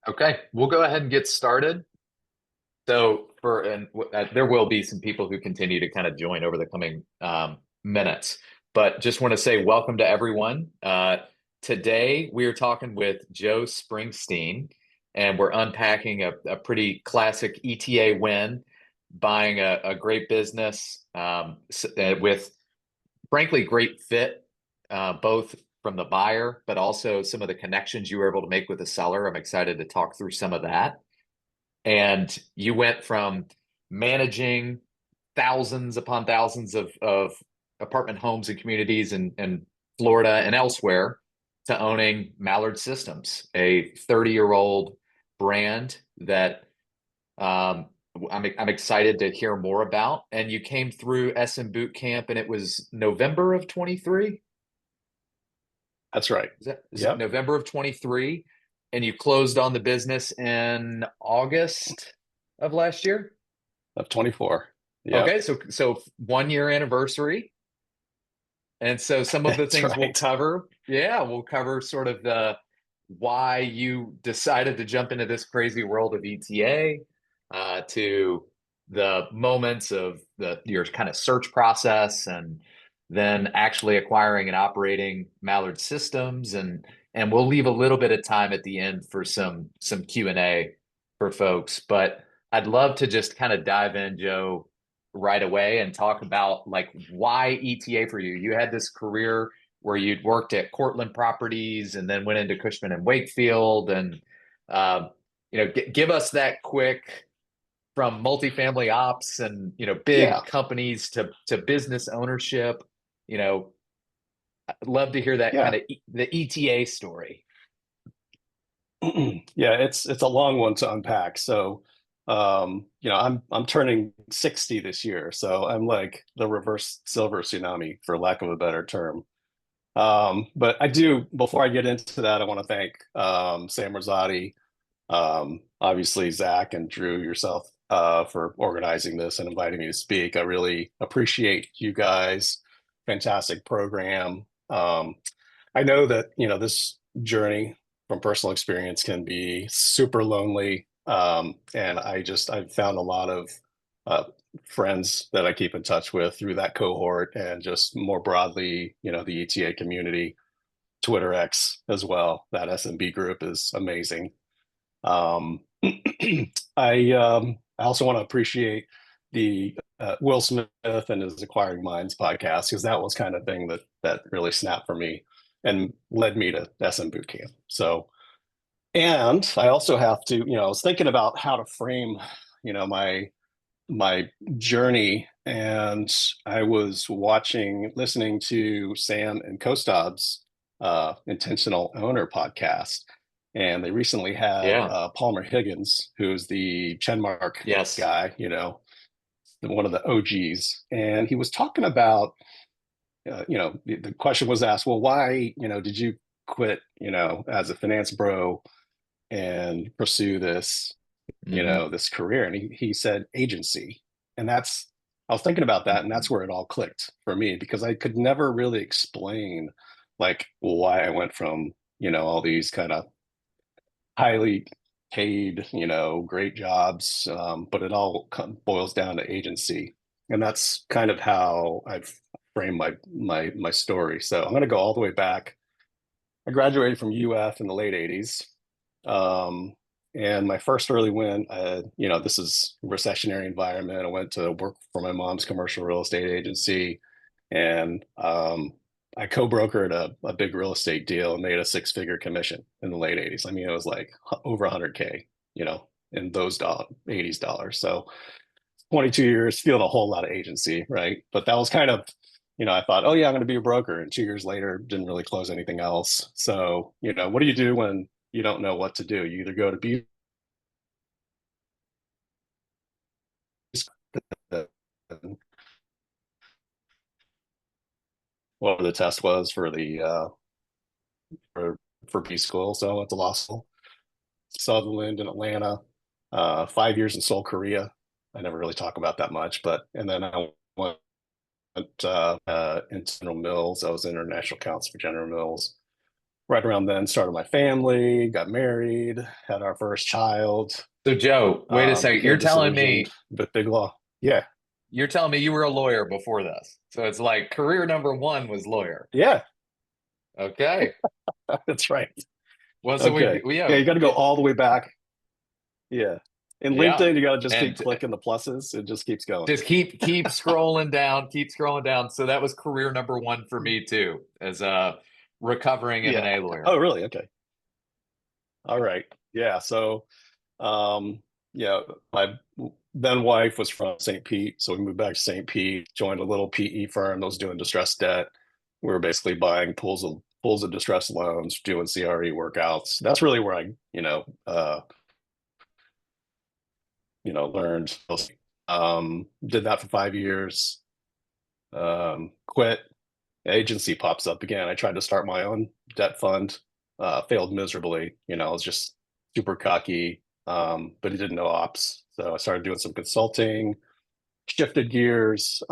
Okay, we'll go ahead and get started. There will be some people who continue to kind of join over the coming minutes, but just want to say welcome to everyone. Today we are talking with Joe Springsteen, and we're unpacking a pretty classic ETA win, buying a great business with frankly great fit, both from the buyer, but also some of the connections you were able to make with the seller. I'm excited to talk through some of that. And you went from managing thousands upon thousands of apartment homes and communities in Florida and elsewhere to owning Mallard Systems, a 30-year-old brand that I'm excited to hear more about. And you came through SM Bootcamp, and it was November of 23. That's right. Is it Yep. November of 23? And you closed on the business in August of last year? Of 24. Yep. Okay, so 1 year anniversary. And so some of the That's things we'll right. cover, yeah, we'll cover sort of the why you decided to jump into this crazy world of ETA, to the moments of your kind of search process, and then actually acquiring and operating Mallard Systems, and we'll leave a little bit of time at the end for some Q&A for folks. But I'd love to just kind of dive in, Joe, right away and talk about like why ETA for you. You had this career where you'd worked at Cortland Properties and then went into Cushman and Wakefield, and give us that quick, from multifamily ops and Yeah. big companies to business ownership. I'd love to hear that Yeah. kind of the ETA story. Yeah, it's a long one to unpack. So, I'm turning 60 this year, so I'm like the reverse silver tsunami, for lack of a better term. But before I get into that, I want to thank Sam Rosati, obviously Zach and Drew, yourself, for organizing this and inviting me to speak. I really appreciate you guys. Fantastic program. I know that, this journey from personal experience can be super lonely. And I've found a lot of uh, friends that I keep in touch with through that cohort, and just more broadly, the ETA community, Twitter X as well. That SMB group is amazing. Um, I also want to appreciate the Will Smith and his Acquiring Minds podcast, because that was kind of thing that really snapped for me and led me to SM Bootcamp. So, and I also have to, I was thinking about how to frame, my journey, and I was listening to Sam and Kostab's Intentional Owner podcast, and they recently had Yeah. Palmer Higgins, who's the Chenmark Yes. guy, one of the OGs, and he was talking about, the question was asked, well, why, did you quit, as a finance bro and pursue this, Hmm. this career? And he said agency. And I was thinking about that, and that's where it all clicked for me, because I could never really explain like why I went from, all these kind of highly paid, great jobs. But it all boils down to agency. And that's kind of how I've framed my story. So I'm going to go all the way back. I graduated from UF in the late 80s. And my first early win, this is a recessionary environment. I went to work for my mom's commercial real estate agency, and I co-brokered a big real estate deal and made a six-figure commission in the late 80s. I mean, it was like over 100K, in those 80s dollars. So 22 years, feeling a whole lot of agency, right? But that was kind of, I thought, oh yeah, I'm going to be a broker. And 2 years later, didn't really close anything else. So, what do you do when you don't know what to do? You either go to B, what the test was for the for B school. So I went to law school, Sutherland in Atlanta, 5 years in Seoul, Korea. I never really talk about that much, but and then I went in General Mills. I was international counsel for General Mills. right around then, started my family, got married, had our first child, So Joe, wait a second. became disillusioned with big law. Yeah, You're telling me you were a lawyer before this. So it's like career number one was lawyer. yeah, Okay. that's right. Well, so Okay. Yeah, you got to go all the way back. Yeah. In yeah. LinkedIn, you got to just keep And clicking the pluses. It just keeps going. just keep scrolling down, keep scrolling down. So that was career number one for me too, as a recovering Yeah. M&A lawyer. Oh, really? Okay. All right. Yeah. So, um, yeah, my then wife was from St. Pete. So we moved back to St. Pete, joined a little PE firm that was doing distressed debt. We were basically buying pools of distressed loans, doing CRE workouts. That's really where I, learned. Did that for 5 years. Quit. Agency pops up again. I tried to start my own debt fund. Failed miserably. I was just super cocky, but he didn't know ops. So I started doing some consulting, shifted gears.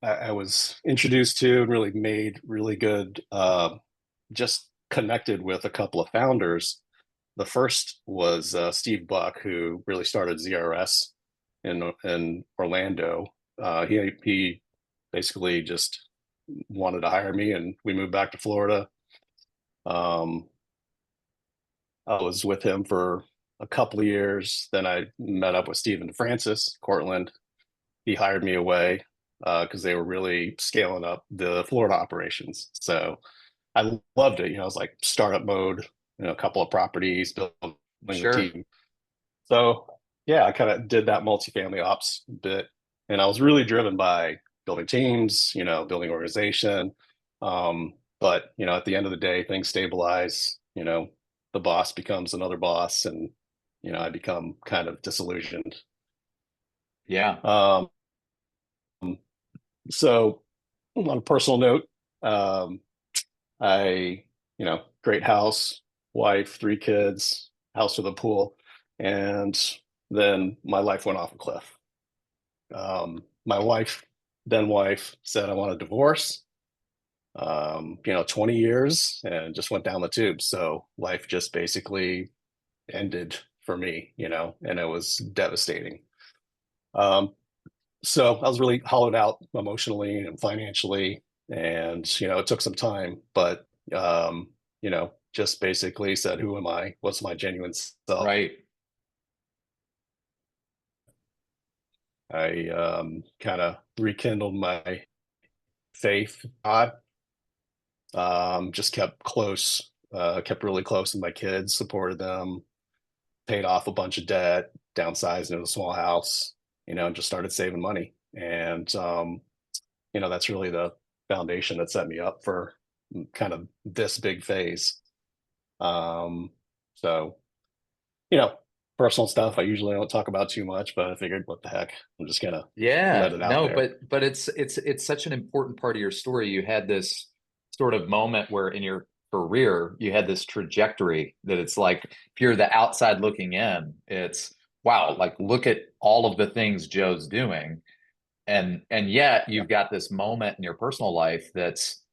I was introduced to and really made really good, just connected with a couple of founders. The first was Steve Buck, who really started ZRS in Orlando. He basically just wanted to hire me, and we moved back to Florida. Um, I was with him for a couple of years. Then I met up with Stephen Francis, Cortland. He hired me away because they were really scaling up the Florida operations. So I loved it. I was like startup mode, a couple of properties, building a Sure. team. So yeah, I kind of did that multifamily ops bit, and I was really driven by building teams, building organization. But at the end of the day, things stabilize. The boss becomes another boss, and I become kind of disillusioned. Yeah. Um, so on a personal note, um, I, great house, wife, 3 kids, house with a pool, and then my life went off a cliff. My wife said I want a divorce. 20 years and just went down the tube. So life just basically ended for me, and it was devastating. Um, so I was really hollowed out emotionally and financially, and it took some time, but just basically said, "Who am I? What's my genuine self?" Right. I kind of rekindled my faith in God. Just kept really close with my kids, supported them, paid off a bunch of debt, downsized into a small house, and just started saving money. And that's really the foundation that set me up for kind of this big phase. So, you know, personal stuff I usually don't talk about too much, but I figured, what the heck, I'm just gonna let Yeah. it out No, there. but it's such an important part of your story. You had this sort of moment where in your career you had this trajectory that it's like if you're the outside looking in, it's wow, like look at all of the things Joe's doing. And yet Yeah, you've got this moment in your personal life that's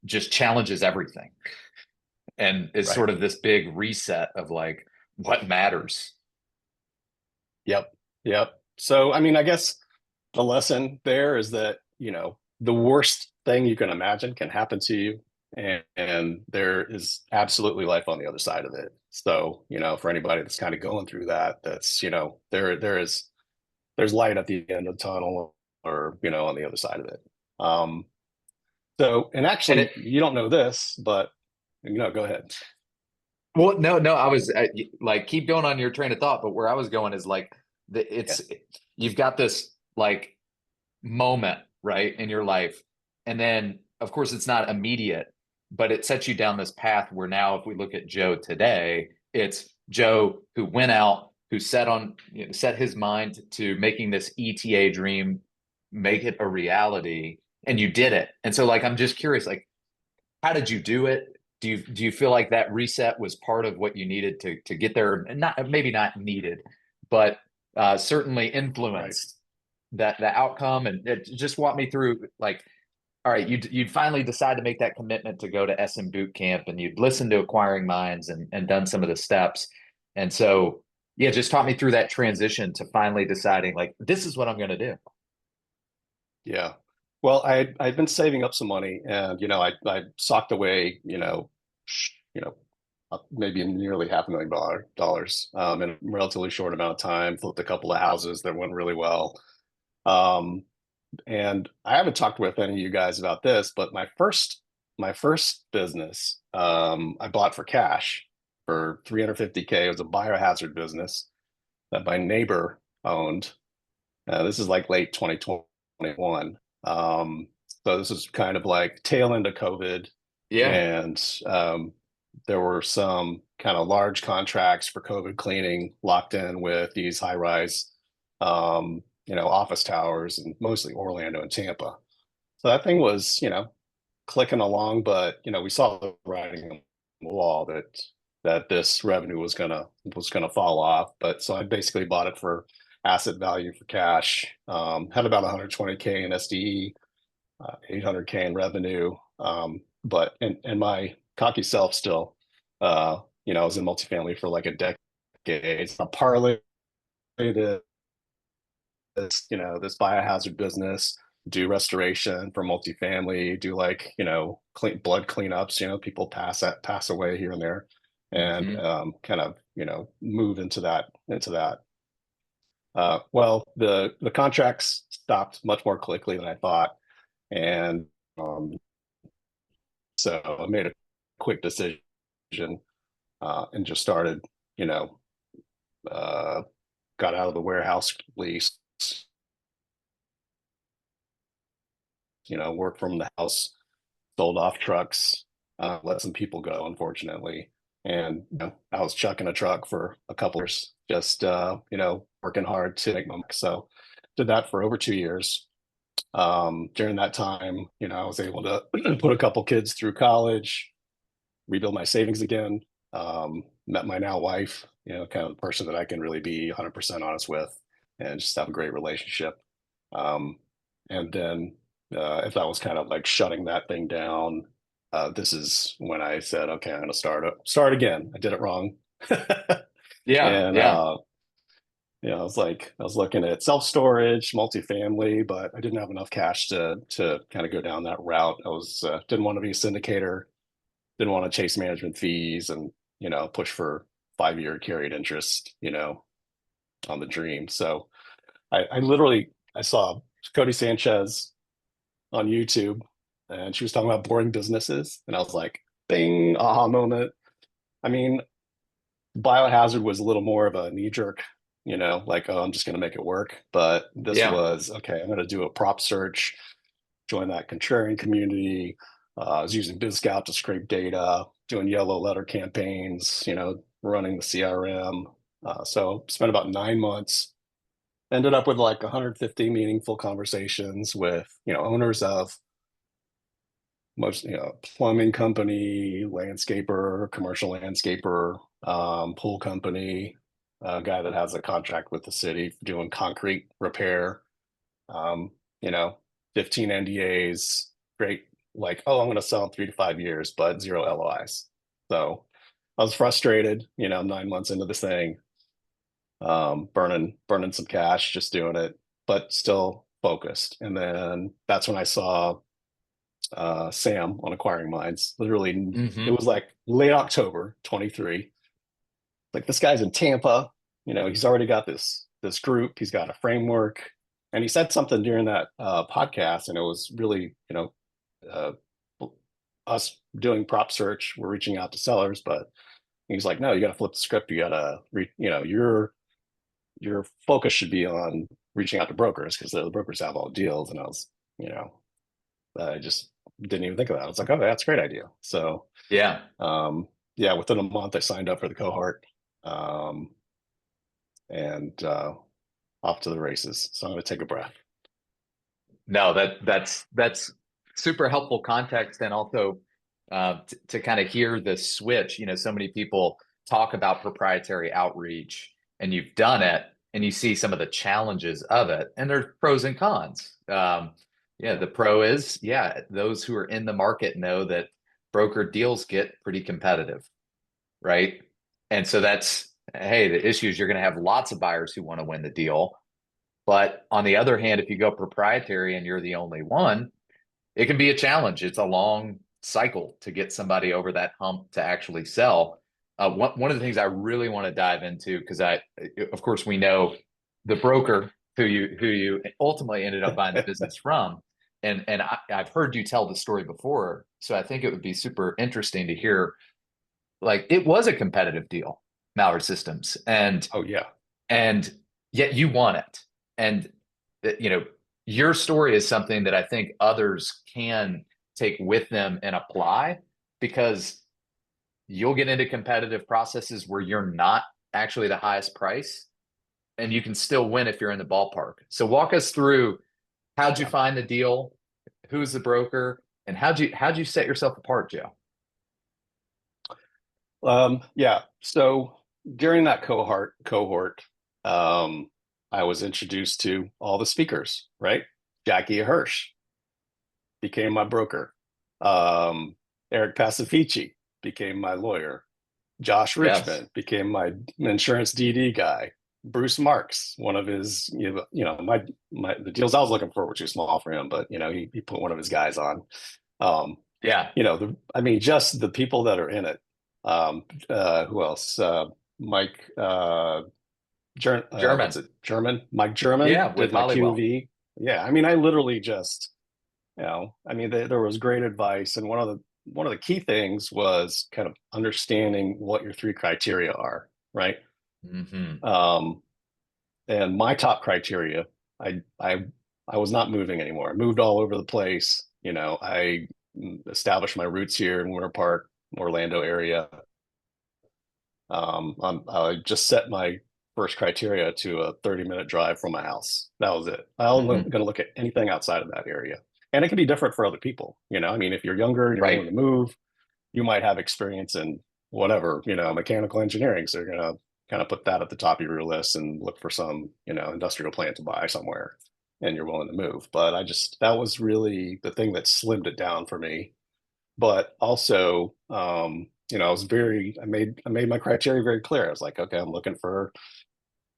just challenges everything and is right. sort of this big reset of like what matters. Yep. Yep. So, I mean, I guess the lesson there is that, the worst thing you can imagine can happen to you. And there is absolutely life on the other side of it. So, for anybody that's kind of going through that, that's, there's light at the end of the tunnel, or, on the other side of it. Um, and And actually, it you don't know this, but, go ahead. well, no, I was like keep going on your train of thought, but where I was going is like Yeah. it's you've got this like moment, right, in your life. And then, of course, it's not immediate, but it sets you down this path where now, if we look at Joe today, it's Joe who went out, who set his mind to making this ETA dream, make it a reality, and you did it. And so, like, I'm just curious, like, how did you do it? Do you feel like that reset was part of what you needed to get there? And not maybe not needed, but certainly Right. influenced that the outcome, and just walk me through like all right, you'd finally decide to make that commitment to go to SM Boot Camp, and you'd listened to Acquiring Minds and done some of the steps. And so, yeah, just talk me through that transition to finally deciding like this is what I'm going to do. Yeah. Well, I'd been saving up some money, and I socked away, you know, maybe nearly $500,000 in a relatively short amount of time. Flipped a couple of houses that went really well. Um, and I haven't talked with any of you guys about this, but my first business, I bought for cash for 350K. It was a biohazard business that my neighbor owned. This is like late 2021. So this is kind of like tail end of COVID, Yeah. and there were some kind of large contracts for COVID cleaning locked in with these high-rise, office towers, and mostly Orlando and Tampa. So that thing was, clicking along, but we saw the writing on the wall that this revenue was gonna fall off. But so I basically bought it for asset value for cash. Had about 120K in SDE, 800K in revenue. But and my cocky self still, I was in multifamily for like a decade. So I parlayed this biohazard business, do restoration for multifamily, do like, blood cleanups, people pass away here and there, and Hmm. kind of, move into that. Well, the contracts stopped much more quickly than I thought, and um, so I made a quick decision, and just started, you know, uh, got out of the warehouse lease, worked from the house, sold off trucks, let some people go, unfortunately. And I was chucking a truck for a couple years, just working hard to make my money. So did that for over 2 years. During that time, I was able to put a couple kids through college, rebuild my savings again. Met my now wife, kind of the person that I can really be 100% honest with, and just have a great relationship. Um, and then if I was kind of like shutting that thing down, this is when I said, okay, I'm going to start again. I did it wrong. Yeah. And Yeah. I was looking at self-storage, multifamily, but I didn't have enough cash to kind of go down that route. I was didn't want to be a syndicator, didn't want to chase management fees, and push for 5-year carried interest, on the dream. So I literally I saw Cody Sanchez on YouTube, and she was talking about boring businesses, and I was like, bing, aha moment. I mean, biohazard was a little more of a knee jerk, like, oh, I'm just going to make it work. But this Yeah. was okay. I'm going to do a prop search, join that contrarian community. I was using BizScout to scrape data, doing yellow letter campaigns, running the CRM. So spent about 9 months. Ended up with like 150 meaningful conversations with owners of most plumbing company, landscaper, commercial landscaper, pool company, a guy that has a contract with the city doing concrete repair, um, you know 15 NDAs, great, like, oh, I'm going to sell in 3 to 5 years, but zero LOIs. So I was frustrated, 9 months into this thing, burning some cash just doing it, but still focused. And then that's when I saw Sam on Acquiring Minds. Literally, it Hmm. was like late October 23. Like, this guy's in Tampa. He's already got this group. He's got a framework, and he said something during that podcast, and it was really, uh, us doing prop search. We're reaching out to sellers, but he's like, no, you got to flip the script. You got to, your focus should be on reaching out to brokers, because the brokers have all the deals. And you know, I just didn't even think of that. I was like, oh, that's a great idea. So, Yeah. um, yeah, within a month, I signed up for the cohort, um, and off to the races. So I'm going to take a breath. No, that's super helpful context, and also to kind of hear the switch. So many people talk about proprietary outreach, and you've done it, and you see some of the challenges of it, and there's pros and cons. Yeah, the pro is, yeah, those who are in the market know that broker deals get pretty competitive, right? And so that's, hey, the issue is you're going to have lots of buyers who want to win the deal. But on the other hand, if you go proprietary and you're the only one, it can be a challenge. It's a long cycle to get somebody over that hump to actually sell. One of the things I really want to dive into, because of course, we know the broker who you ultimately ended up buying the business from, and I've heard you tell the story before, so I think it would be super interesting to hear. Like, it was a competitive deal, Mallard Systems, Oh yeah. and yet you won it. And you know, your story is something that I think others can take with them and apply, because you'll get into competitive processes where you're not actually the highest price and you can still win if you're in the ballpark. So walk us through, how'd you Yeah. find the deal? Who's the broker? And how'd you set yourself apart, Joe? Yeah. So during that cohort, um, I was introduced to all the speakers, right? Jackie Hirsch became my broker. Um, Eric Pacifici became my lawyer. Josh Yes. Richmond became my insurance DD guy. Bruce Marks, one of his, my the deals I was looking for were too small for him, but he put one of his guys on. Um, Yeah. I mean, just the people that are in it. Who else? Mike, what's German. it? German. Mike German Yeah, with did my Hollywell. QV. Yeah, I mean, I literally just, I mean, there was great advice, and one of the key things was kind of understanding what your three criteria are, right? Hmm. Um, and my top criteria, I I I was not moving anymore. I moved all over the place. I established my roots here in Winter Park, Orlando area. I just set my first criteria to a 30-minute drive from my house. That was it. I wasn't Hmm. going to look at anything outside of that area. And it can be different for other people. I mean, if you're younger and you're willing Right. to move, you might have experience in whatever, mechanical engineering. So you're going to kind of put that at the top of your list and look for some, industrial plant to buy somewhere and you're willing to move. But that was really the thing that slimmed it down for me. But also, I made my criteria very clear. I was like, okay, I'm looking for,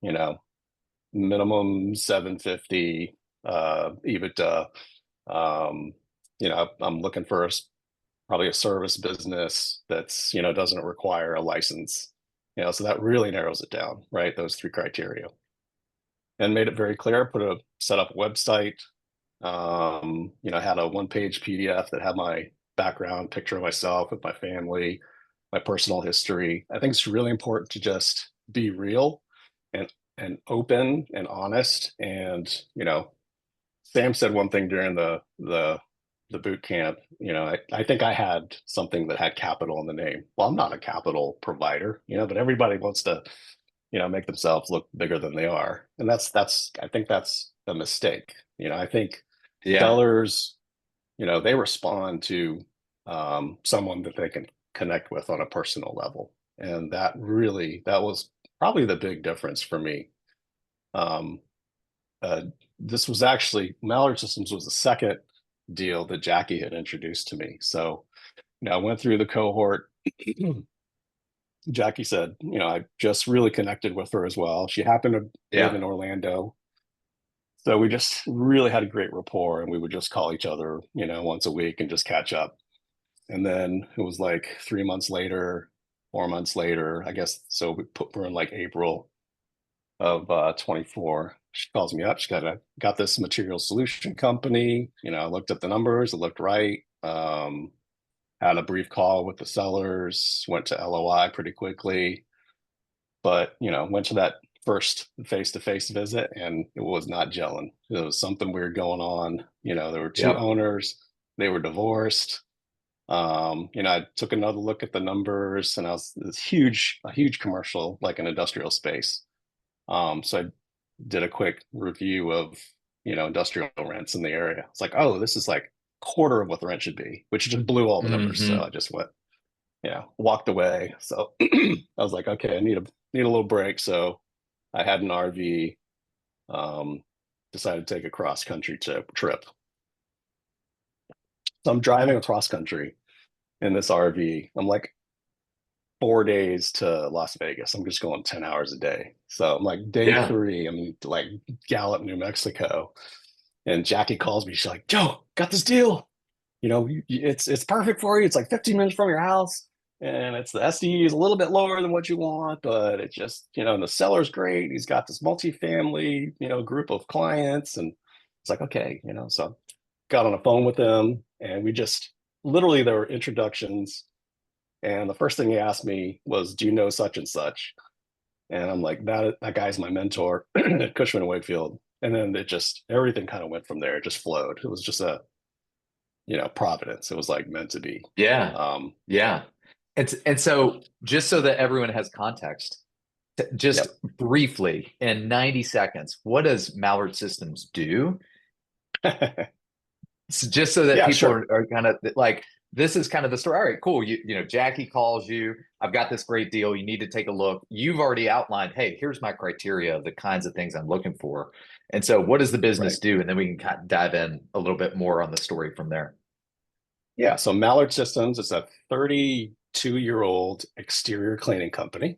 you know, minimum 750 EBITDA. Um, I'm looking for probably a service business that's, doesn't require a license. So that really narrows it down, right? Those three criteria. And made it very clear, set up a website, had a one-page PDF that had my background, picture of myself with my family, my personal history. I think it's really important to just be real and open and honest. And Sam said one thing during the boot camp. I think I had something that had capital in the name. Well, I'm not a capital provider, but everybody wants to make themselves look bigger than they are, and that's I think that's a mistake. I think Yeah. sellers, they respond to someone that they can connect with on a personal level, and that was probably the big difference for me. um, uh, this was actually Mallard Systems was the second deal that Jackie had introduced to me. So I went through the cohort. Jackie said, I just really connected with her as well. She happened to live Yeah. in Orlando. So we just really had a great rapport, and we would just call each other, once a week and just catch up. And then it was like 3 months later, 4 months later, I guess. So we're in like April of 24. She calls me up. She got this material solution company. I looked at the numbers. It looked right. Had a brief call with the sellers. Went to LOI pretty quickly, but went to that first face-to-face visit and it was not gelling. There was something weird going on. There were two Yep. owners. They were divorced. I took another look at the numbers and I was a huge commercial, like an industrial space. So I did a quick review of, industrial rents in the area. It's like, oh, this is like quarter of what the rent should be, which just blew all the numbers. So Hmm. I just walked away. So I was like, okay, I need a little break. So I had an RV, um, decided to take a cross country trip. So I'm driving across country in this RV. I'm like 4 days to Las Vegas. I'm just going 10 hours a day. So I'm like day Yeah. three, I'm like Gallup, New Mexico. And Jackie calls me. She's like, Joe, got this deal. It's perfect for you. It's like 15 minutes from your house. And it's the SDE is a little bit lower than what you want, but it just, and the seller's great. He's got this multifamily, group of clients. And it's like, okay, so got on the phone with them and we just literally there were introductions. And the first thing he asked me was, do you know such and such? And I'm like, that guy's my mentor at Cushman and Wakefield. And then it just everything kind of went from there. It just flowed. It was just a, providence. It was like meant to be. Yeah. Um, Yeah. And so just so that everyone has context, just yep. briefly in 90 seconds, what does Mallard Systems do? So just so that Yeah, people sure. are kind of like, this is kind of the story. All right, cool. Jackie calls you. I've got this great deal. You need to take a look. You've already outlined, hey, here's my criteria of the kinds of things I'm looking for. And so what does the Right. business do? And then we can kind of dive in a little bit more on the story from there. Yeah. So Mallard Systems is a 32-year-old exterior cleaning company.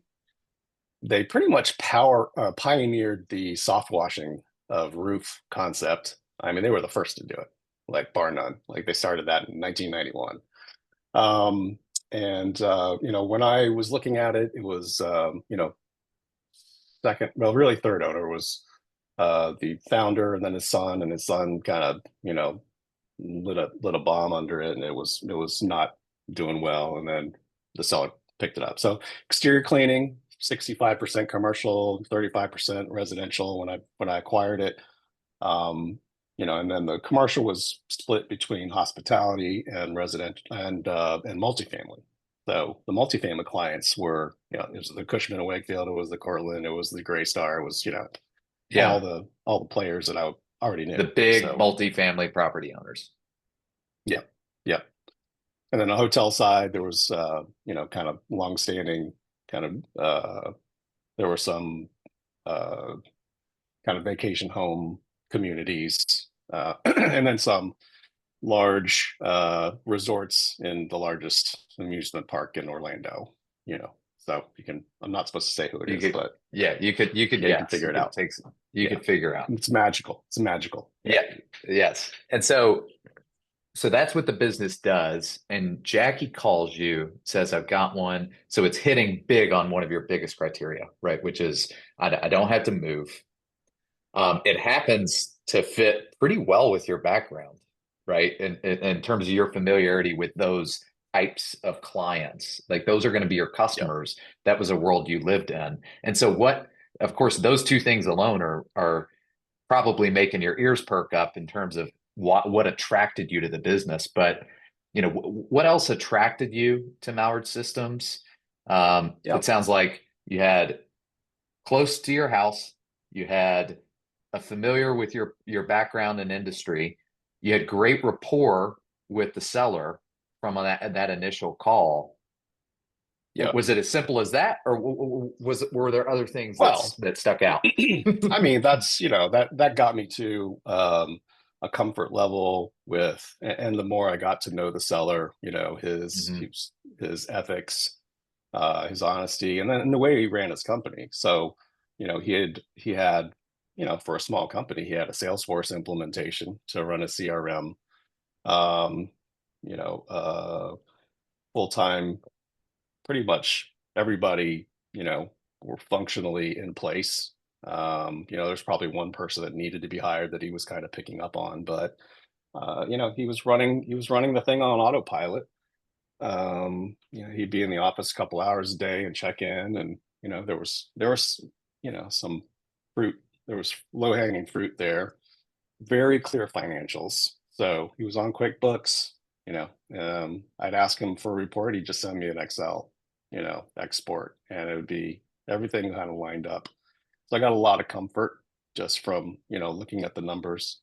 They pretty much pioneered the soft washing of roof concept. I mean, they were the first to do it, like bar none. Like they started that in 1991. And when I was looking at it, it was second, well, really third owner was the founder, and then his son kind of lit a bomb under it, and it was not doing well, and then the seller picked it up. So exterior cleaning, 65% commercial, 35% residential when I acquired it. And then the commercial was split between hospitality and resident and multifamily. So the multifamily clients were, it was the Cushman and Wakefield, it was the Cortland, it was the Gray Star, it was, all Yeah. the players that I already The knew. big So multifamily property owners. yeah, yeah. And then the hotel side, there was kind of longstanding kind of there were some uh kind of vacation home communities, and then some large resorts in the largest amusement park in Orlando. So I'm not supposed to say who it You is, could, but yeah, you could yeah, you can guess. figure You it could out. take some, you Yeah, could figure out. it's magical. It's magical. Yeah. Yeah. Yes. And so that's what the business does. And Jackie calls you, says, I've got one. So it's hitting big on one of your biggest criteria, right? Which is I don't have to move. It happens to fit pretty well with your background, right? In terms of your familiarity with those types of clients, like those are going to be your Yeah. customers. That was a world you lived in. And so of course, those two things alone are probably making your ears perk up in terms of what attracted you to the business. But what else attracted you to Mallard Systems? Yeah. It sounds like you had close to your house, you had a familiar with your background and industry, you had great rapport with the seller from that initial call. Yeah. Was it as simple as that, or were there other things Well, that stuck out? I mean, that's that got me to a comfort level with, and the more I got to know the seller, Mhm. his ethics, his honesty, and then the way he ran his company. So, he had for a small company, he had a Salesforce implementation to run a CRM. Um, you know, full time, pretty much everybody, were functionally in place. There's probably one person that needed to be hired that he was kind of picking up on, but he was running the thing on autopilot. He'd be in the office a couple hours a day and check in, and there was some fruit. There was low hanging fruit there. Very clear financials. So he was on QuickBooks. I'd ask him for a report. He'd just send me an Excel, export, and it would be everything kind of lined up. So I got a lot of comfort just from looking at the numbers.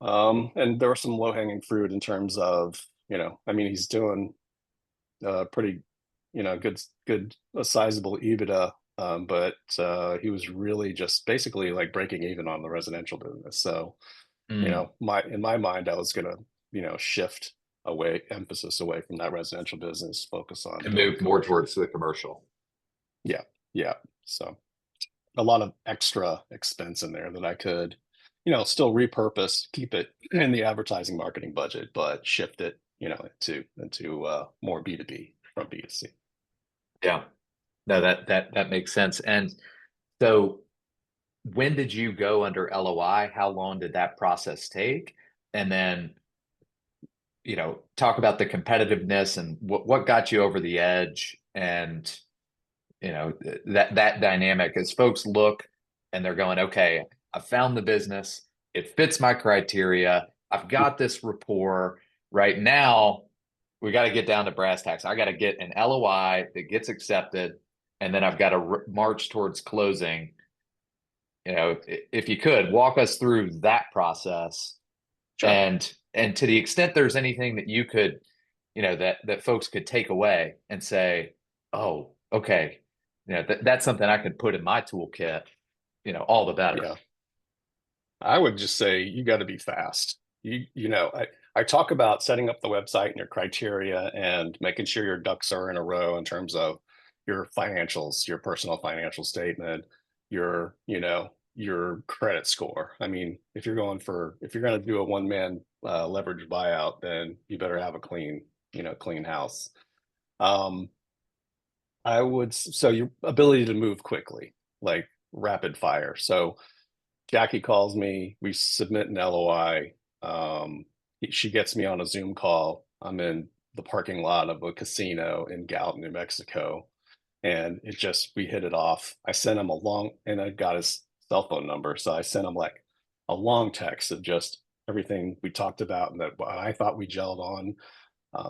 And there was some low hanging fruit in terms of I mean, he's doing pretty good a sizable EBITDA, but he was really just basically like breaking even on the residential business. So Mm. in my mind, I was gonna shift emphasis away from that residential business, focus on And building move more commercial. towards the commercial. Yeah, yeah. So a lot of extra expense in there that I could, still repurpose, keep it in the advertising marketing budget, but shift it, into more B2B from B2C. Yeah. No, that makes sense. And so when did you go under LOI? How long did that process take? And then, talk about the competitiveness and what got you over the edge, and that dynamic as folks look and they're going, okay, I found the business, it fits my criteria, I've got this rapport. Right now, we got to get down to brass tacks. I got to get an LOI that gets accepted, and then I've got to march towards closing. If you could walk us through that process, Sure. and to the extent there's anything that you could, that folks could take away and say, oh, okay, that's something I could put in my toolkit, all the better. Yeah. I would just say you got to be fast. I talk about setting up the website and your criteria and making sure your ducks are in a row in terms of your financials, your personal financial statement, your credit score. I mean, if you're going to do a one-man leverage buyout, then you better have a clean house. Um, so your ability to move quickly, like rapid fire. So Jackie calls me, we submit an LOI. She gets me on a Zoom call. I'm in the parking lot of a casino in Gallatin, New Mexico. And we hit it off. I sent him and I got his cell phone number. So I sent him like a long text of just everything we talked about and that I thought we gelled on.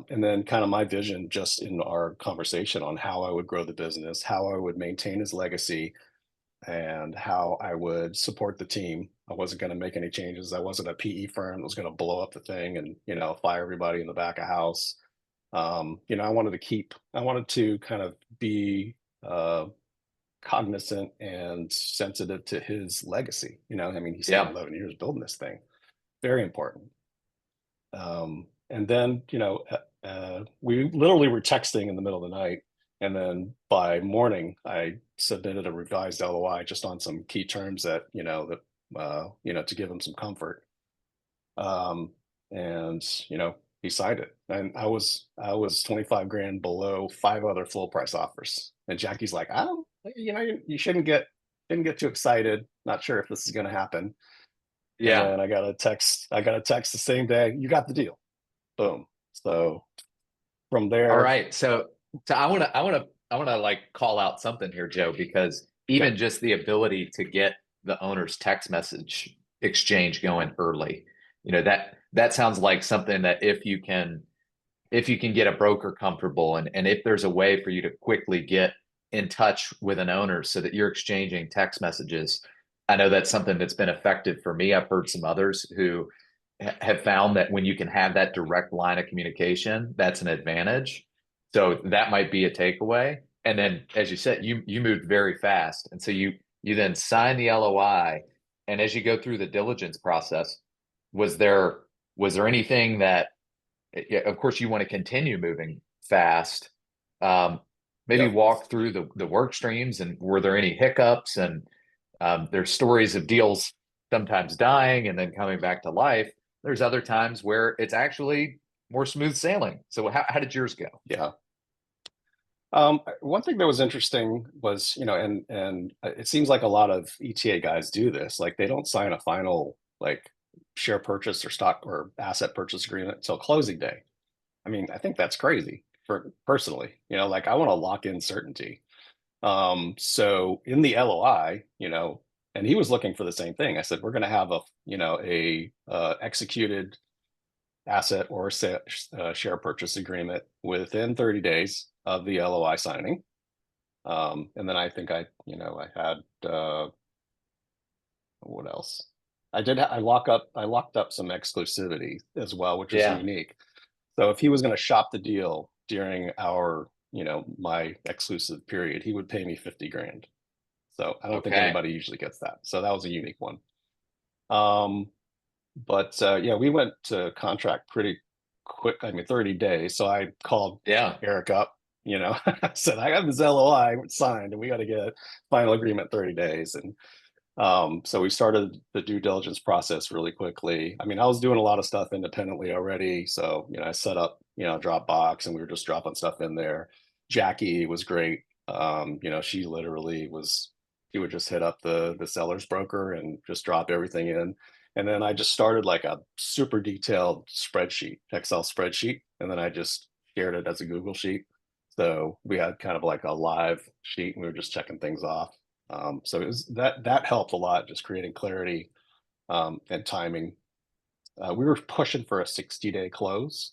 And then kind of my vision just in our conversation on how I would grow the business, how I would maintain his legacy, and how I would support the team. I wasn't going to make any changes. I wasn't a PE firm that was going to blow up the thing and, fire everybody in the back of house. I wanted to kind of be cognizant and sensitive to his legacy. I mean, he spent Yeah. 11 years building this thing. Very important. And then, we literally were texting in the middle of the night. And then by morning, I submitted a revised LOI just on some key terms that, to give him some comfort. And, he signed it. And I was 25 grand below 5 other full price offers. And Jackie's like, I don't, you shouldn't get too excited. Not sure if this is going to happen. And Yeah. then I got a text the same day, you got the deal. Boom. So from All there, right. So I want to like call out something here, Joe, because yeah, even just the ability to get the owner's text message exchange going early, that sounds like something that if you can get a broker comfortable, and if there's a way for you to quickly get in touch with an owner so that you're exchanging text messages, I know that's something that's been effective for me. I've heard some others who have found that when you can have that direct line of communication, that's an advantage. So that might be a takeaway. And then, as you said, you moved very fast, and so you then sign the LOI. And as you go through the diligence process, was there anything that, yeah, of course, you want to continue moving fast? Um, Maybe yep, walk through the work streams, and were there any hiccups? And there's stories of deals sometimes dying and then coming back to life. There's other times where it's actually more smooth sailing. So how did yours go? yeah. One thing that was interesting was, and it seems like a lot of ETA guys do this. Like they don't sign a final like share purchase or stock or asset purchase agreement until closing day. I mean, I think that's crazy for personally. Like I want to lock in certainty. So in the LOI, and he was looking for the same thing. I said, we're going to have a executed asset or share purchase agreement within 30 days of the LOI signing. And then I think I had, what else? I locked up some exclusivity as well, which is Yeah. unique. So if he was going to shop the deal during my exclusive period, he would pay me 50 grand. So I don't think Okay. anybody usually gets that. So that was a unique one. Um, But yeah, we went to contract pretty quick. I mean, 30 days. So I called Yeah. Eric up, I said, I have this LOI signed and we got to get final agreement 30 days. And so we started the due diligence process really quickly. I mean, I was doing a lot of stuff independently already. So, I set up, Dropbox and we were just dropping stuff in there. Jackie was great. She literally she would just hit up the seller's broker and just drop everything in. And then I just started like a super detailed spreadsheet, Excel spreadsheet. And then I just shared it as a Google sheet. So we had kind of like a live sheet and we were just checking things off. So it was that helped a lot, just creating clarity and timing. We were pushing for a 60-day close.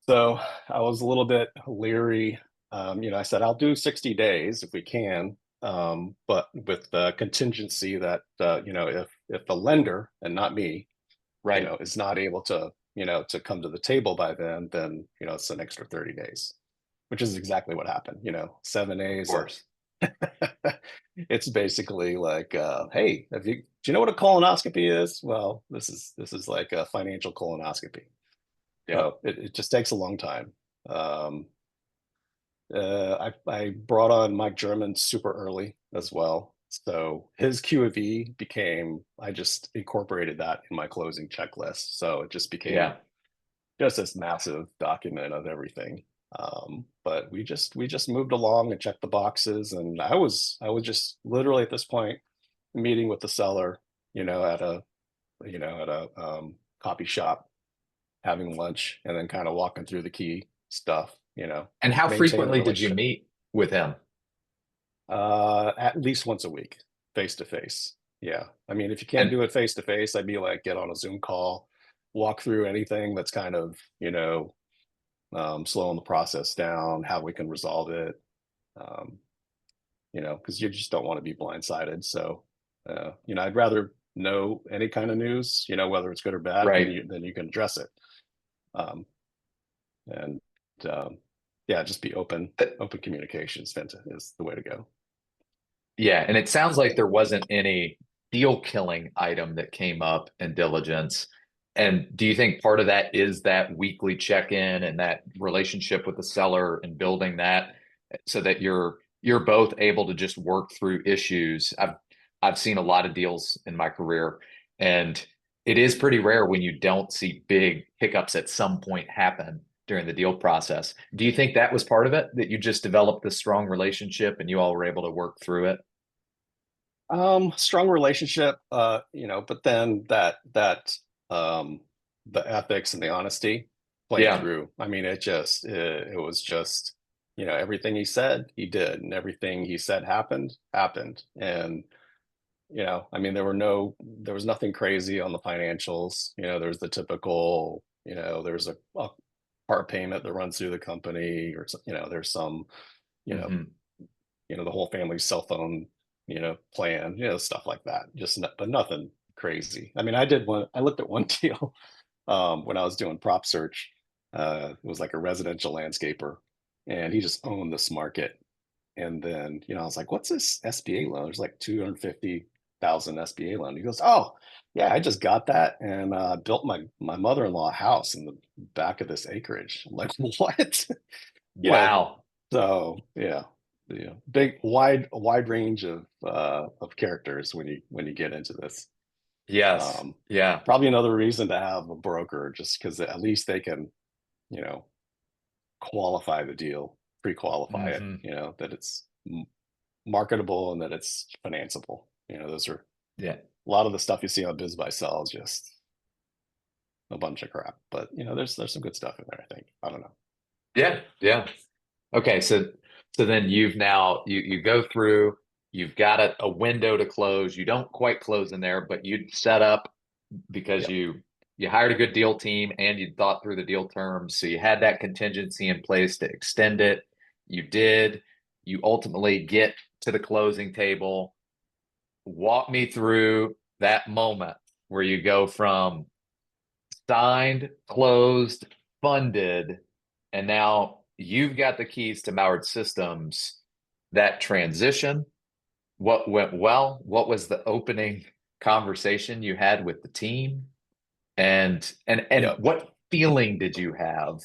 So I was a little bit leery. I said, I'll do 60 days if we can, but with the contingency that, if the lender and not me, Right. is not able to, to come to the table by then, it's an extra 30 days, which is exactly what happened, 7 days. Of course. It's basically like, hey, do you know what a colonoscopy is? Well, this is like a financial colonoscopy. Yeah. So it just takes a long time. Um, I brought on Mike German super early as well. So his Q of E became, I just incorporated that in my closing checklist. So it just became Yeah. just this massive document of everything. But we just moved along and checked the boxes. And I was just literally at this point meeting with the seller, at a coffee shop, having lunch, and then kind of walking through the key stuff, And how maintain the frequently did you relationship. meet with him? At least once a week, face to face. Yeah. I mean, if you can't And do it face to face, I'd be like, get on a Zoom call, walk through anything that's kind of, slowing the process down, how we can resolve it. Um, because you just don't want to be blindsided. So, I'd rather know any kind of news, whether it's good or bad, right. then you can address it. Um, and yeah, just be open. Uh, Open communication is the way to go. Yeah. And it sounds like there wasn't any deal killing item that came up in diligence. And do you think part of that is that weekly check-in and that relationship with the seller and building that so that you're both able to just work through issues? I've seen a lot of deals in my career, and it is pretty rare when you don't see big hiccups at some point happen during the deal process. Do you think that was part of it, that you just developed this strong relationship and you all were able to work through it? Strong relationship, but then um the ethics and the honesty played Yeah. through. I mean, it was just, everything he said, he did, and everything he said happened. And, I mean, there was nothing crazy on the financials. There's the typical, there's a part payment that runs through the company, or, there's some, you know, Hmm. the whole family's cell phone, plan, stuff like that. But nothing crazy. I mean, I looked at one deal when I was doing prop search. It was like a residential landscaper, and he just owned this market. And then, I was like, what's this SBA loan? There's like 250,000 SBA loan. He goes, oh, yeah, I just got that and built my mother-in-law a house in the back of this acreage. I'm like, what? you know, Wow. so yeah, big wide range of characters when you get into this. Yes. Um, Yeah. Probably another reason to have a broker, just because at least they can, you know, qualify the deal, pre-qualify it, Hmm. that it's marketable and that it's financeable. Those are Yeah. a lot of the stuff you see on Biz Buy Sell is just a bunch of crap. But there's some good stuff in there, I think. I don't know. Yeah. Yeah. Okay. So then you go through, you've got a window to close. You don't quite close in there, but you set up because Yeah. you hired a good deal team and you thought through the deal terms. So you had that contingency in place to extend it. You did. You ultimately get to the closing table. Walk me through that moment where you go from signed, closed, funded, and now you've got the keys to Mallard Systems. That transition, what went well? What was the opening conversation you had with the team? And Yep. what feeling did you have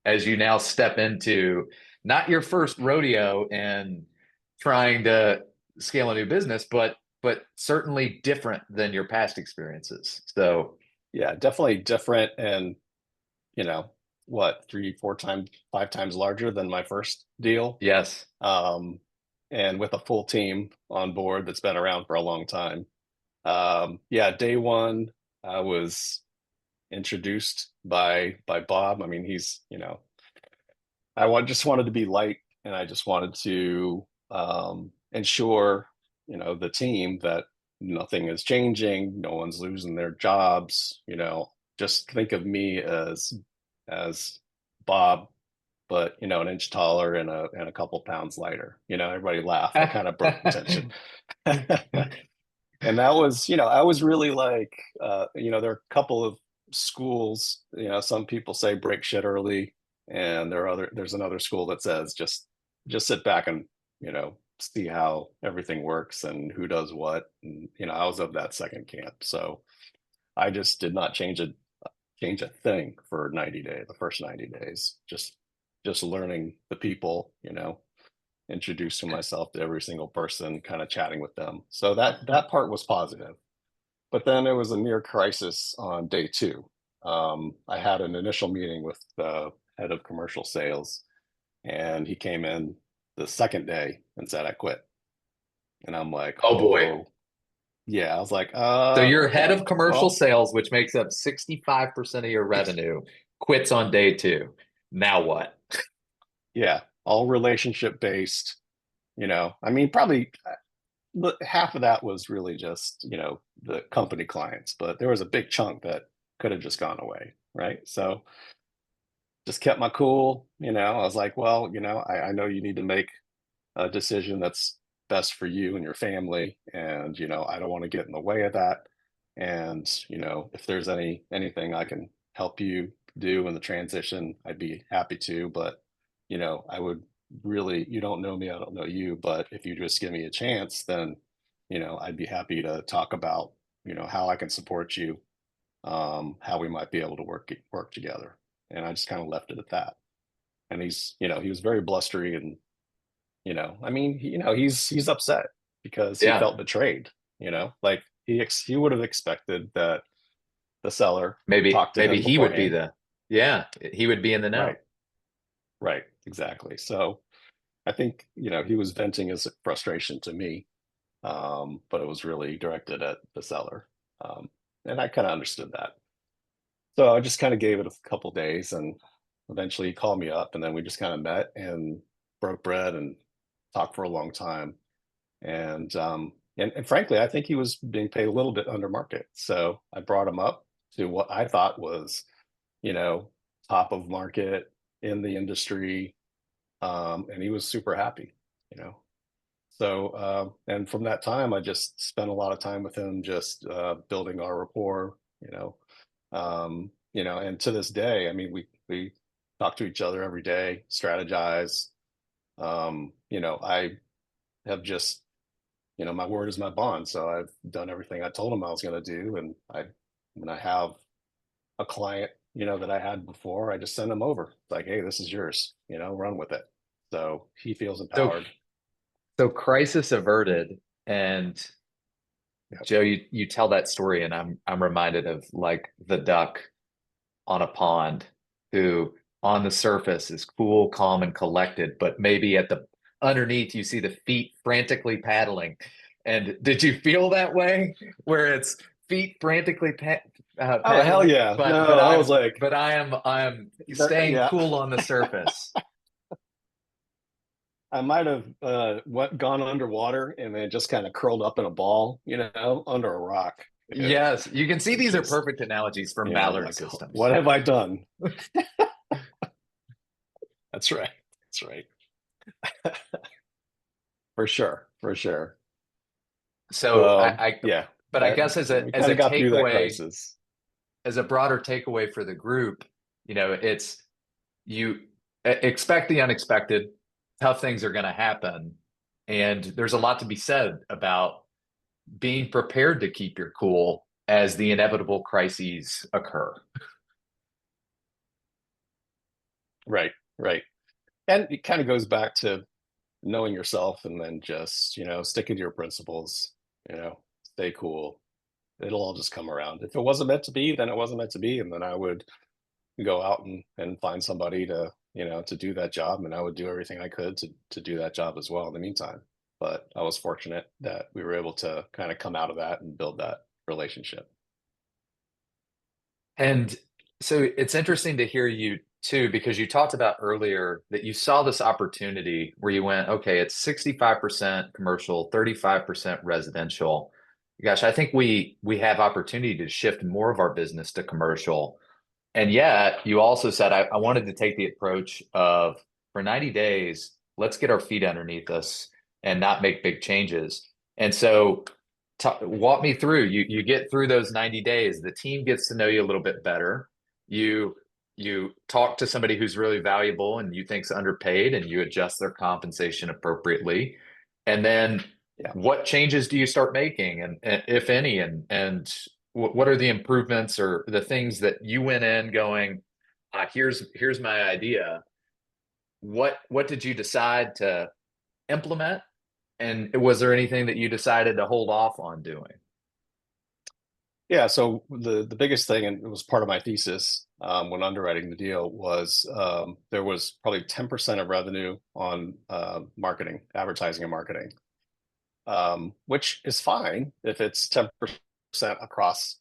as you now step into not your first rodeo and trying to scale a new business, but certainly different than your past experiences. So Yeah, definitely different. And, you know, what, three, four times, five times larger than my first deal. yes. Um, and with a full team on board that's been around for a long time. Yeah, day one, I was introduced by Bob. I mean, he's, just wanted to be light, and I just wanted to ensure, the team that nothing is changing, no one's losing their jobs. Just think of me as Bob, but an inch taller and a couple pounds lighter. Everybody laughed. That kind of broke the tension. And that was, I was really like, there are a couple of schools, some people say break shit early, and there's another school that says just sit back and, see how everything works and who does what. And, I was of that second camp. So I just did not change a thing for 90 days, the first 90 days, just learning the people, introducing myself to every single person, kind of chatting with them. So that part was positive. But then it was a near crisis on day two. I had an initial meeting with the head of commercial sales, and he came in the second day and said, I quit. And I'm like, Oh boy. oh, yeah. I was like, So you're head okay, of commercial well, sales, which makes up 65% of your revenue, quits on day two. Now what? yeah, all relationship based. I mean, probably half of that was really just, the company clients, but there was a big chunk that could have just gone away. Right. So just kept my cool. I was like, well, I know you need to make a decision that's best for you and your family. And, I don't want to get in the way of that. And, if there's anything I can help you do in the transition, I'd be happy to. But, I would really, you don't know me, I don't know you, but if you just give me a chance, then, I'd be happy to talk about, how I can support you, how we might be able to work together. And I just kind of left it at that. And he was very blustery, and I mean, he's upset because he Yeah. felt betrayed. Like he would have expected that the seller Maybe talked to maybe him he would be beforehand. the yeah, he would be in the know. Right, right, exactly. So I think he was venting his frustration to me, but it was really directed at the seller, and I kind of understood that. So I just kind of gave it a couple days, and eventually he called me up, and then we just kind of met and broke bread and talked for a long time. And frankly, I think he was being paid a little bit under market. So I brought him up to what I thought was, you know, top of market in the industry. And he was super happy, you know. So and from that time, I just spent a lot of time with him, just building our rapport, and to this day, I mean, we talk to each other every day, strategize. I have just, my word is my bond. So I've done everything I told him I was going to do. And when I have a client, that I had before, I just send him over. It's like, hey, this is yours, run with it. So he feels So empowered. so crisis averted. And Yep. Joe, you tell that story, and I'm reminded of like the duck on a pond who on the surface is cool, calm, and collected, but maybe at the underneath you see the feet frantically paddling. And did you feel that way, where it's feet frantically Oh, hell paddling, yeah. but No, I was like, I am staying yeah, cool on the surface. I might have gone underwater and then just kind of curled up in a ball, under a rock. Yes, you can see It's these are just, perfect analogies for Mallard like, systems. what have I done? That's right. That's right. For sure. For sure. So So I yeah, but I that guess we as kind a of got through that takeaway, crisis. as a broader takeaway for the group, it's you expect the unexpected, tough things are going to happen. And there's a lot to be said about being prepared to keep your cool as the inevitable crises occur. Right, right. And it kind of goes back to knowing yourself and then just, sticking to your principles, stay cool. It'll all just come around. If it wasn't meant to be, then it wasn't meant to be. And then I would go out and find somebody to do that job. And I would do everything I could to do that job as well in the meantime. But I was fortunate that we were able to kind of come out of that and build that relationship. And so it's interesting to hear you too, because you talked about earlier that you saw this opportunity where you went, okay, it's 65% commercial, 35% residential. Gosh, I think we have opportunity to shift more of our business to commercial. And yet you also said, I wanted to take the approach of for 90 days, let's get our feet underneath us and not make big changes. And so walk me through, you get through those 90 days, the team gets to know you a little bit better. You talk to somebody who's really valuable and you think's underpaid and you adjust their compensation appropriately. And then Yeah. what changes do you start making and if any, and what are the improvements or the things that you went in going, here's my idea. What did you decide to implement? And was there anything that you decided to hold off on doing? Yeah. So the biggest thing, and it was part of my thesis when underwriting the deal, was there was probably 10% of revenue on marketing, advertising, and marketing, which is fine if it's 10% across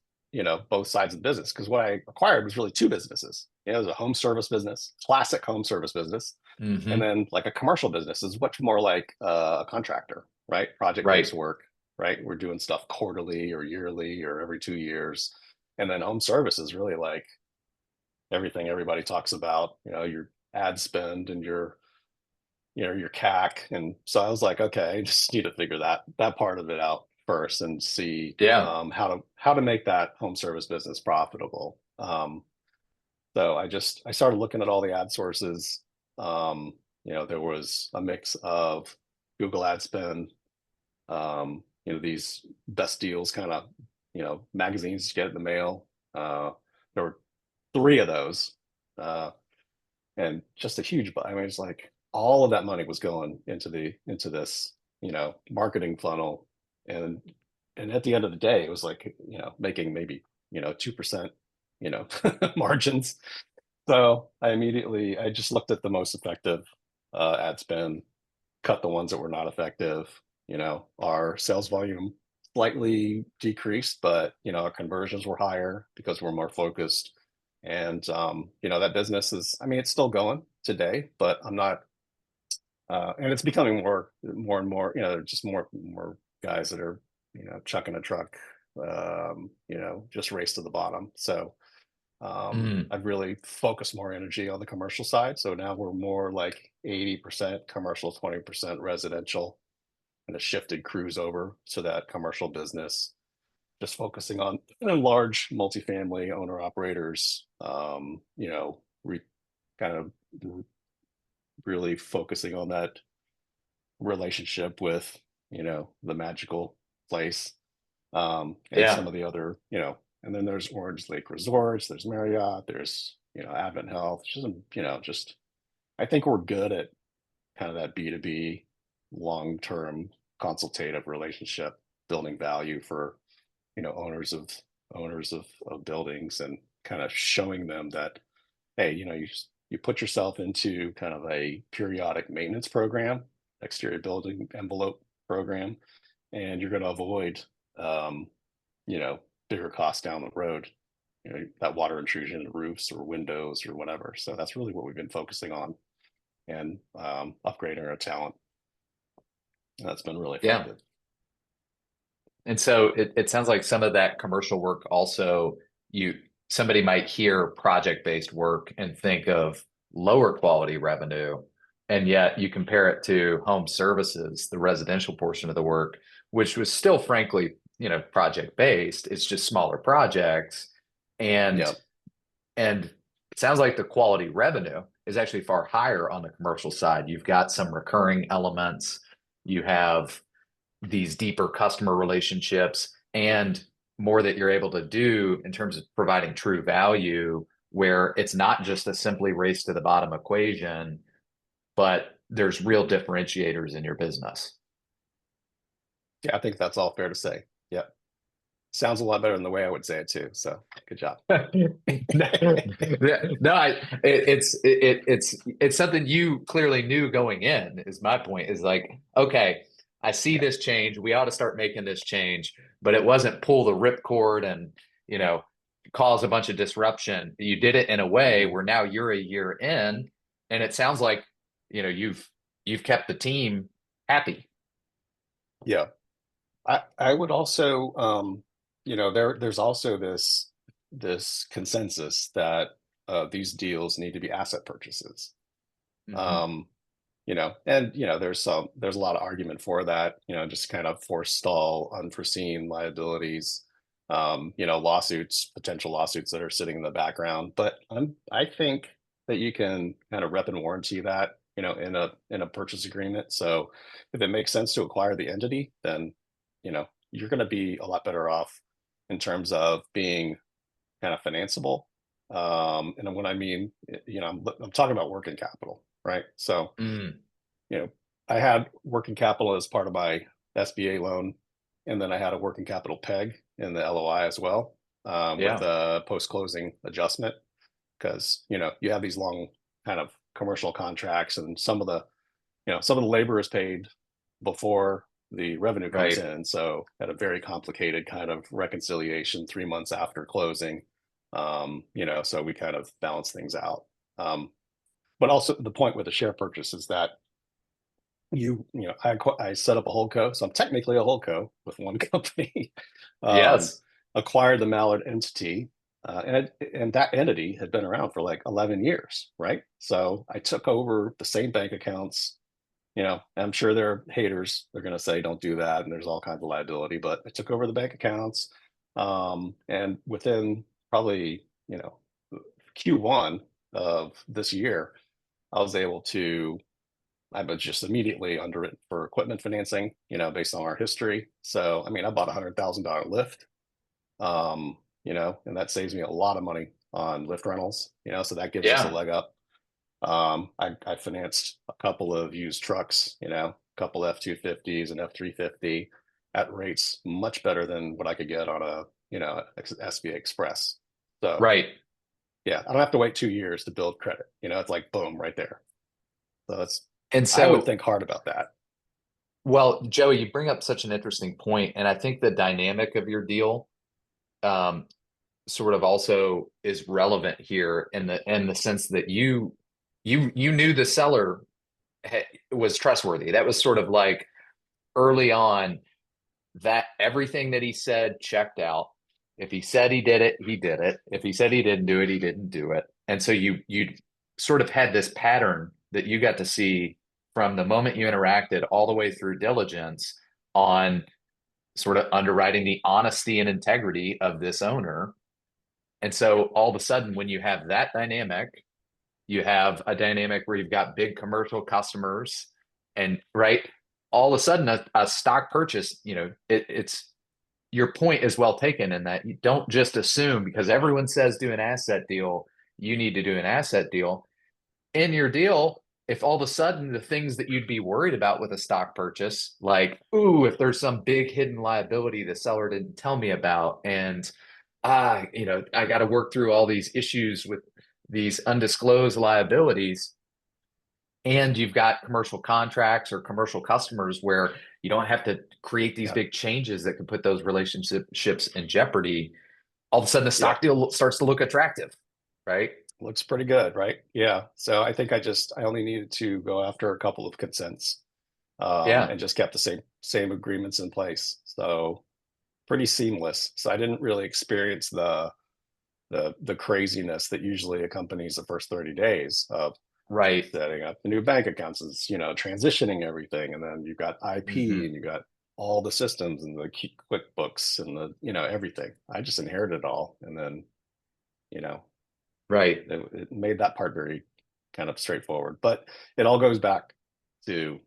both sides of the business. Because what I acquired was really two businesses. It was a home service business, classic home service business, and Mm-hmm. then like a commercial business is much more like a contractor, right? Project-based Right. work, right? We're doing stuff quarterly or yearly or every 2 years. And then home service is really like everything everybody talks about, your ad spend and your CAC. And so I was like, okay, I just need to figure that part of it out first and see Yeah. how to make that home service business profitable. So I started looking at all the ad sources. There was a mix of Google ad spend, these best deals kind of, magazines you get in the mail. There were three of those, uh, and just a huge. I mean, it's like all of that money was going into this, marketing funnel, and at the end of the day, it was like making maybe 2%, margins. So I just looked at the most effective ad spend, cut the ones that were not effective. Our sales volume slightly decreased, but our conversions were higher because we're more focused. And that business is, I mean, it's still going today, but I'm not. And it's becoming more and more. Just more guys that are chucking a truck. Just race to the bottom. So Mm. I've really focused more energy on the commercial side. So now we're more like 80% commercial, 20% residential, and a shifted crews over to that commercial business, just focusing on large multifamily owner operators, kind of really focusing on that relationship with, the magical place, and Yeah. some of the other, and then there's Orange Lake Resorts, there's Marriott, there's, Advent Health, just I think we're good at kind of that B2B long-term consultative relationship, building value for, owners of buildings, and kind of showing them that, hey, you put yourself into kind of a periodic maintenance program, exterior building envelope program, and you're going to avoid um, you know, bigger costs down the road, that water intrusion in roofs or windows or whatever. So that's really what we've been focusing on, and upgrading our talent. That's been really Yeah. effective. And so it sounds like some of that commercial work also, you somebody might hear project-based work and think of lower quality revenue, and yet you compare it to home services, the residential portion of the work, which was still frankly, project-based. It's just smaller projects. And Yeah. and it sounds like the quality revenue is actually far higher on the commercial side. You've got some recurring elements. You have these deeper customer relationships, and more that you're able to do in terms of providing true value, where it's not just a simply race to the bottom equation, but there's real differentiators in your business. Yeah, I think that's all fair to say. Yeah. Sounds a lot better than the way I would say it too. So good job. No, it's something you clearly knew going in, is my point, is like, okay, I see Yeah. this change. We ought to start making this change, but it wasn't pull the ripcord and, you know, cause a bunch of disruption. You did it in a way Mhm. where now you're a year in, and it sounds like, you know, you've kept the team happy. Yeah. I would also there's also this consensus that these deals need to be asset purchases. Hmm. Um, there's a lot of argument for that, just kind of forestall unforeseen liabilities, potential lawsuits that are sitting in the background. But I think that you can kind of rep and warranty that, in a purchase agreement. So if it makes sense to acquire the entity, then, you're going to be a lot better off in terms of being kind of financeable. And when I mean, I'm talking about working capital, right? So, Mm, you know, I had working capital as part of my SBA loan, and then I had a working capital peg in the LOI as well, with yeah, a post-closing adjustment, because you have these long kind of commercial contracts, and some of the labor is paid before the revenue comes right. in. So had a very complicated kind of reconciliation 3 months after closing. So we kind of balance things out. But also the point with the share purchase is that I set up a holdco, so I'm technically a holdco with one company. um, Yes. Acquired the Mallard entity, and that entity had been around for like 11 years, right? So I took over the same bank accounts. I'm sure there are haters. They're going to say, don't do that. And there's all kinds of liability, but I took over the bank accounts. And within probably, Q1 of this year, I was able to, I was just immediately underwritten for equipment financing, based on our history. So, I mean, I bought $100,000 lift, and that saves me a lot of money on lift rentals, so that gives us a Yeah. leg up. I financed a couple of used trucks, a couple F-250s and F-350 at rates much better than what I could get on a, SBA Express. So Right. yeah, I don't have to wait 2 years to build credit. It's like boom right there. So And I would so, think hard about that. well, Joey, you bring up such an interesting point, and I think the dynamic of your deal um, sort of also is relevant here in the sense that you knew the seller was trustworthy. That was sort of like early on, that everything that he said checked out. If he said he did it, he did it. If he said he didn't do it, he didn't do it. And so you sort of had this pattern that you got to see from the moment you interacted all the way through diligence on sort of underwriting the honesty and integrity of this owner. And so all of a sudden, when you have that dynamic, you have a dynamic where you've got big commercial customers, and right, all of a sudden a stock purchase, it's your point is well taken in that you don't just assume because everyone says do an asset deal, you need to do an asset deal. In your deal, if all of a sudden the things that you'd be worried about with a stock purchase, like, ooh, if there's some big hidden liability the seller didn't tell me about, and I got to work through all these issues with these undisclosed liabilities, and you've got commercial contracts or commercial customers where you don't have to create these Yeah. big changes that could put those relationships in jeopardy. All of a sudden, the Yeah. stock deal starts to look attractive, right? Looks pretty good, right? Yeah. So I think I only needed to go after a couple of consents, Yeah, and just kept the same agreements in place. So pretty seamless. So I didn't really experience the craziness that usually accompanies the first 30 days of right. setting up the new bank accounts, is transitioning everything, and then you've got IP, Hmm. and you got all the systems and the QuickBooks and the everything. I just inherited it all, and then you know Right. it made that part very kind of straightforward. But it all goes back to,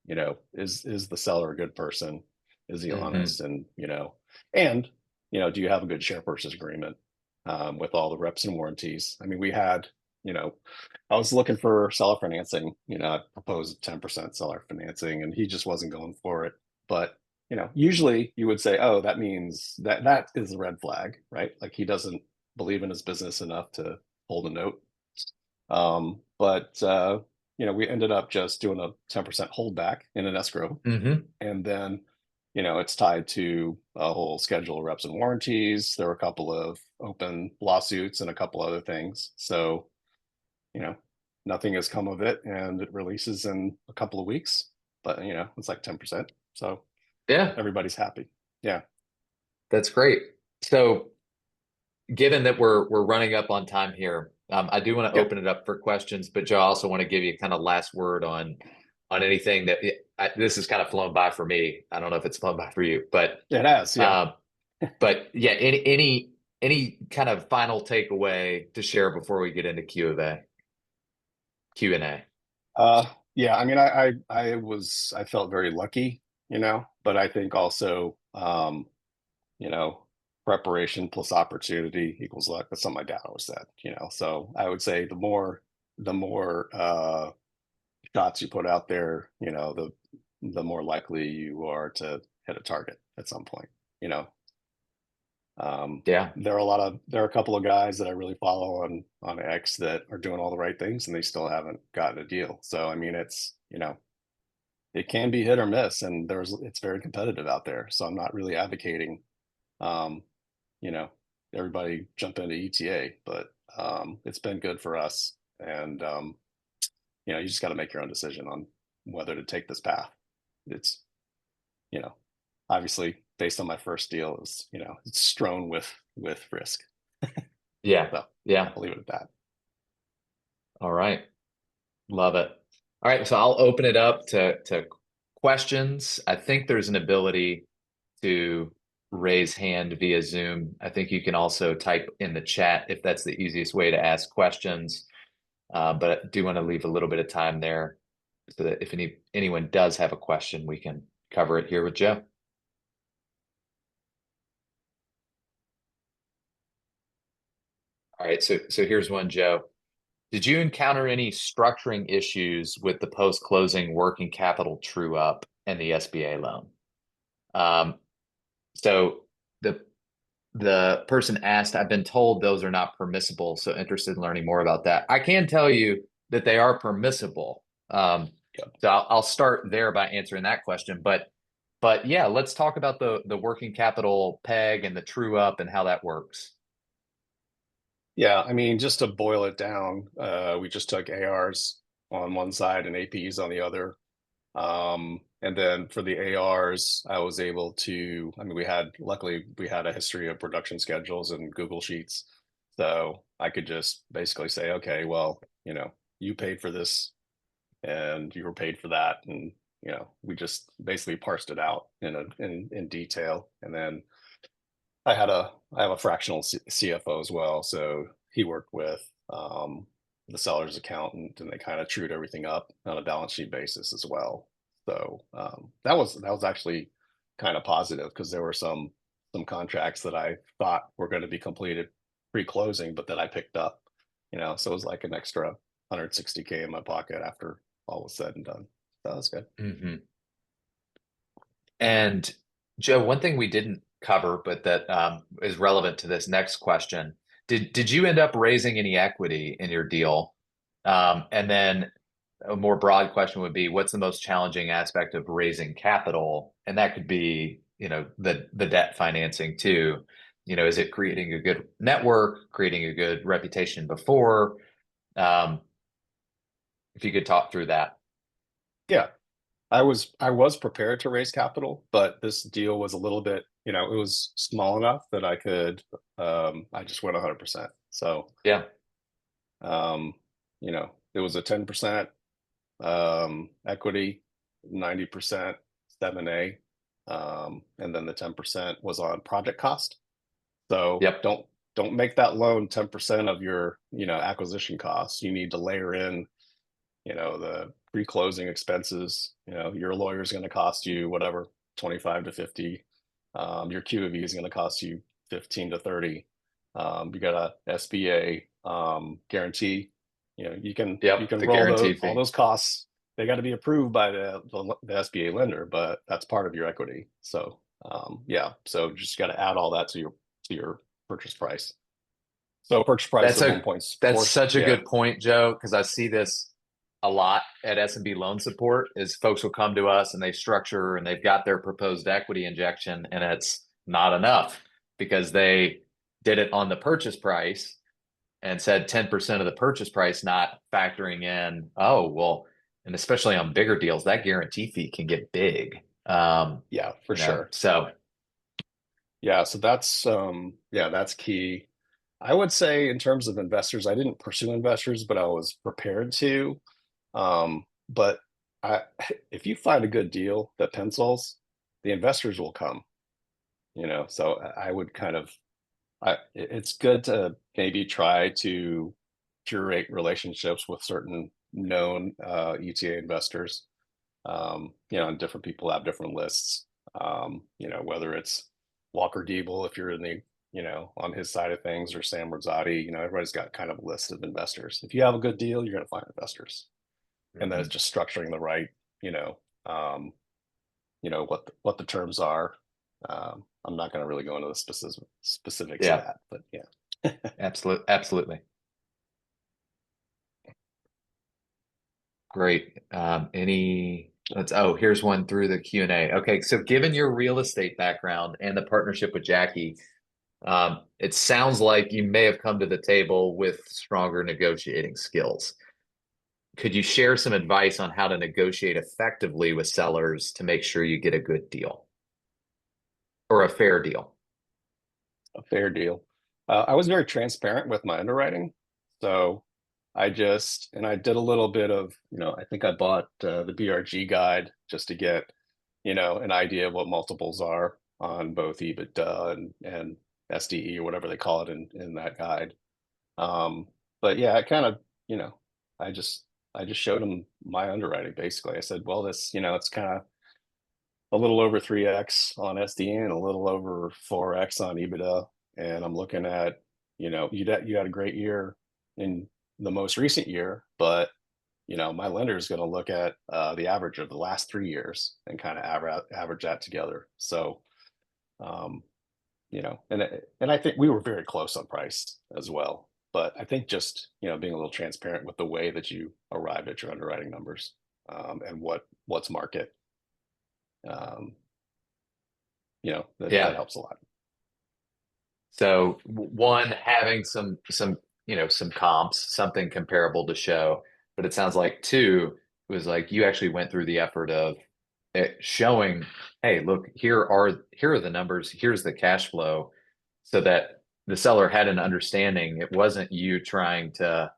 is the seller a good person? Is he Hmm. honest? And do you have a good share purchase agreement with all the reps and warranties? I mean, we had, I was looking for seller financing. I proposed 10% seller financing, and he just wasn't going for it. But usually you would say, oh, that means that is a red flag, right? Like he doesn't believe in his business enough to hold a note. But we ended up just doing a 10% holdback in an escrow, Hmm. and then it's tied to a whole schedule of reps and warranties. There were a couple of open lawsuits and a couple other things. So you know nothing has come of it, and it releases in a couple of weeks. But it's like 10%, so Yeah, everybody's happy. Yeah. that's great. So given that we're running up on time here, I do want to Yep. open it up for questions, but Joe, I also want to give you kind of last word on anything that this has kind of flown by for me. I don't know if it's flown by for you, It has. Yeah. um, but yeah, any kind of final takeaway to share before we get into Q&A? Yeah, I mean, I felt very lucky, but I think also, you know, preparation plus opportunity equals luck. That's something my dad always said. So I would say the more shots you put out there, the more likely you are to hit a target at some point. You know, Yeah, there are a couple of guys that I really follow on X that are doing all the right things, and they still haven't gotten a deal. So I mean, it can be hit or miss, and it's very competitive out there. So I'm not really advocating, um, you know, everybody jump into ETA, but it's been good for us. And you just got to make your own decision on whether to take this path. It's you know, obviously based on my first deal, it's strewn with risk. yeah, So yeah. I'll leave it at that. All right, love it. All right, so I'll open it up to questions. I think there's an ability to raise hand via Zoom. I think you can also type in the chat if that's the easiest way to ask questions. But I do want to leave a little bit of time there so that if anyone does have a question, we can cover it here with Joe. All right, so here's one, Joe. Did you encounter any structuring issues with the post-closing working capital true up and the SBA loan? Um, so the person asked, I've been told those are not permissible, so interested in learning more about that. I can tell you that they are permissible. Yep. So I'll start there by answering that question. But yeah, let's talk about the working capital peg and the true up and how that works. Yeah, I mean, just to boil it down, we just took ARs on one side and APs on the other. And then for the ARs, I was able to, I mean, luckily we had a history of production schedules and Google Sheets. So I could just basically say, okay, well, you paid for this and you were paid for that. And, we just basically parsed it out in detail. And then I have a fractional CFO as well. So he worked with the seller's accountant, and they kind of trued everything up on a balance sheet basis as well. So that was actually kind of positive, because there were some contracts that I thought were going to be completed pre-closing, but that I picked up. So it was like an extra 160K in my pocket after all was said and done. So that was good. Hmm. And Joe, one thing we didn't cover, but that is relevant to this next question. Did you end up raising any equity in your deal? And then a more broad question would be, what's the most challenging aspect of raising capital? And that could be, the debt financing too. Is it creating a good network, creating a good reputation before? Um, if you could talk through that. Yeah. I was prepared to raise capital, but this deal was a little bit, it was small enough that I just went 100%. So, Yeah. um, it was a 10% equity, 90% 7A, and then the 10% was on project cost. So Yep. don't make that loan 10% of your, acquisition costs. You need to layer in, the pre-closing expenses. Your lawyer is going to cost you whatever, 25 to 50. Your QOV is going to cost you 15 to 30. You got a SBA guarantee. You can Yep, the roll guarantee all fee. those costs. They got to be approved by the SBA lender, but that's part of your equity. So yeah, so just got to add all that to your purchase price. So purchase price That's of a 1.4. that's such a Yeah, good point, Joe, because I see this a lot at SMB loan support is folks will come to us and they structure and they've got their proposed equity injection and it's not enough because they did it on the purchase price and said 10% of the purchase price, not factoring in, oh, well, and especially on bigger deals, that guarantee fee can get big. yeah, for sure. So Yeah, so that's key. I would say in terms of investors, I didn't pursue investors, but I was prepared to. But I, if you find a good deal that pencils, the investors will come, So I would it's good to maybe try to curate relationships with certain known ETA investors. And different people have different lists. Whether it's Walker Diebel, if you're in on his side of things, or Sam Rosati, everybody's got kind of a list of investors. If you have a good deal, you're going to find investors, and then it's mhm. just structuring the right, um, what the terms are. I'm not going to really go into the specifics of Yeah, that, but yeah. absolutely. Great. Here's one through the Q&A. Okay, so given your real estate background and the partnership with Jackie, it sounds like you may have come to the table with stronger negotiating skills. Could you share some advice on how to negotiate effectively with sellers to make sure you get a good deal or a fair deal? A fair deal. I was very transparent with my underwriting. So I did a little bit of, I think I bought the BRG guide just to get, an idea of what multiples are on both EBITDA and SDE or whatever they call it in that guide. But yeah, I kind of, I just, I just showed them my underwriting basically. I said, well, it's kind of a little over 3x on SDN and a little over 4x on EBITDA. And I'm looking at, you had a great year in the most recent year, but my lender is going to look at the average of the last 3 years and kind of average that together. So, um, and I think we were very close on price as well. But I think just being a little transparent with the way that you arrived at your underwriting numbers, and what's market, um, that Yeah. helps a lot. So one, having some comps, something comparable to show, but it sounds like two was like you actually went through the effort of showing, hey, look, here are the numbers, here's the cash flow, so that the seller had an understanding. It wasn't you trying to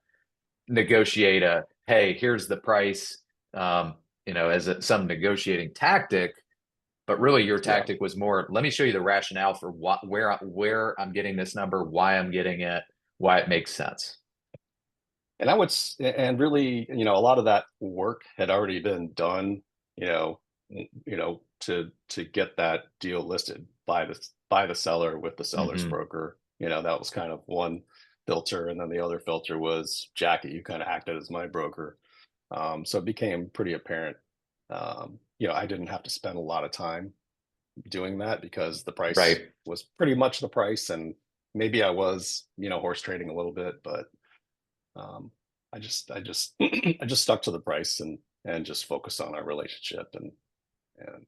negotiate hey, here's the price, as some negotiating tactic, but really your Yeah. tactic was more, let me show you the rationale for where I'm getting this number, why I'm getting it, why it makes sense. And really, a lot of that work had already been done, to get that deal listed by the seller with the seller's Hmm. broker. That was kind of one filter, and then the other filter was Jackie, you kind of acted as my broker. So it became pretty apparent. I didn't have to spend a lot of time doing that because the price Right. was pretty much the price, and maybe I was, horse trading a little bit, but um, I just stuck to the price and just focused on our relationship, and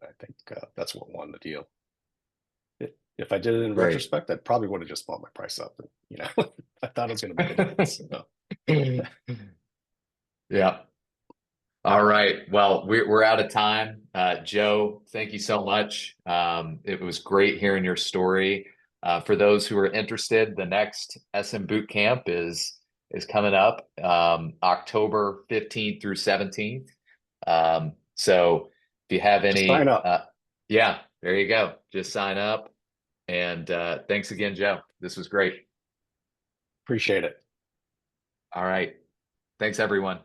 I think that's what won the deal. If I did it in Great. retrospect, I probably would have just bought my price up. And, I thought it was going to be a difference. So. Yeah. All right. Well, we're out of time. Joe, thank you so much. It was great hearing your story. For those who are interested, the next SM Boot Camp is coming up October 15th through 17th. So if you have Just sign any, up. yeah, there you go. Just sign up. And thanks again, Joe. This was great. Appreciate it. All right. Thanks, everyone.